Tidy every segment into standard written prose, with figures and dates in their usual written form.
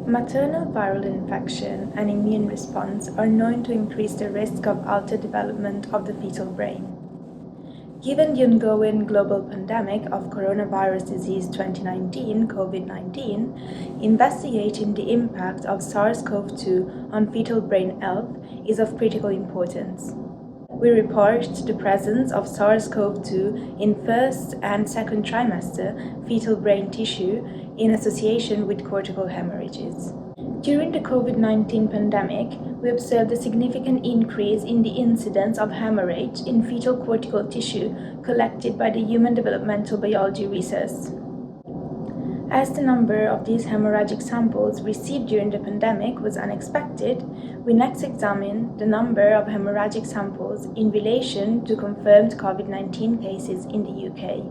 Maternal viral infection and immune response are known to increase the risk of altered development of the fetal brain. Given the ongoing global pandemic of coronavirus disease 2019, COVID-19, investigating the impact of SARS-CoV-2 on fetal brain health is of critical importance. We report the presence of SARS-CoV-2 in first and second trimester fetal brain tissue in association with cortical haemorrhages. During the COVID-19 pandemic, we observed a significant increase in the incidence of hemorrhage in fetal cortical tissue collected by the Human Developmental Biology Research. As the number of these hemorrhagic samples received during the pandemic was unexpected, we next examined the number of hemorrhagic samples in relation to confirmed COVID-19 cases in the UK.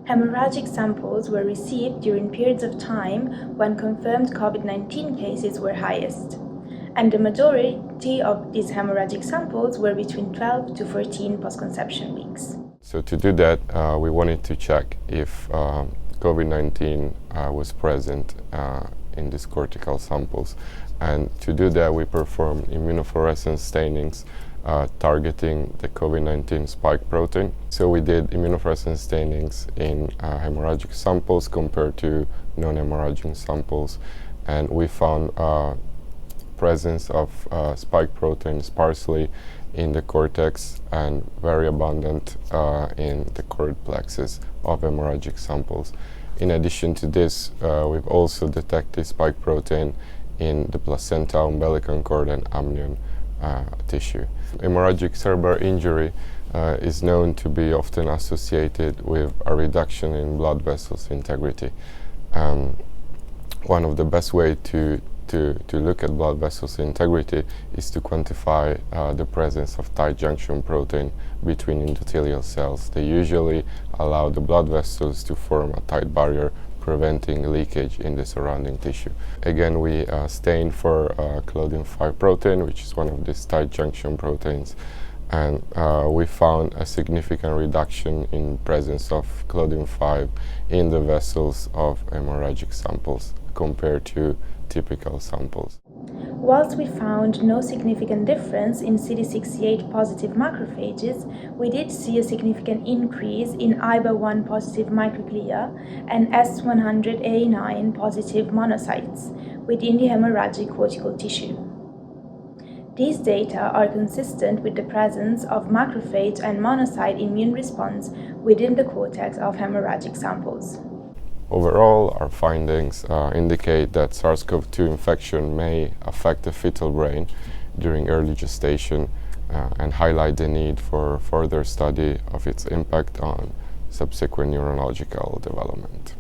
Hemorrhagic samples were received during periods of time when confirmed COVID-19 cases were highest, and the majority of these hemorrhagic samples were between 12 to 14 post-conception weeks. So to do that, we wanted to check if COVID-19 was present in these cortical samples. And to do that, we performed immunofluorescence stainings targeting the COVID-19 spike protein. So we did immunofluorescence stainings in hemorrhagic samples compared to non-hemorrhagic samples, and we found presence of spike protein sparsely in the cortex and very abundant in the choroid plexus of hemorrhagic samples. In addition to this, we've also detected spike protein in the placenta, umbilical cord, and amnion tissue. Hemorrhagic cerebral injury is known to be often associated with a reduction in blood vessels integrity. One of the best ways to look at blood vessels integrity is to quantify the presence of tight junction protein between endothelial cells. They usually allow the blood vessels to form a tight barrier, preventing leakage in the surrounding tissue. Again, we stained for claudin 5 protein, which is one of these tight junction proteins, and we found a significant reduction in presence of claudin 5 in the vessels of hemorrhagic samples compared to typical samples. Whilst we found no significant difference in CD68 positive macrophages, we did see a significant increase in IBA1 positive microglia and S100A9 positive monocytes within the hemorrhagic cortical tissue. These data are consistent with the presence of macrophage and monocyte immune response within the cortex of hemorrhagic samples. Overall, our findings indicate that SARS-CoV-2 infection may affect the fetal brain during early gestation and highlight the need for further study of its impact on subsequent neurological development.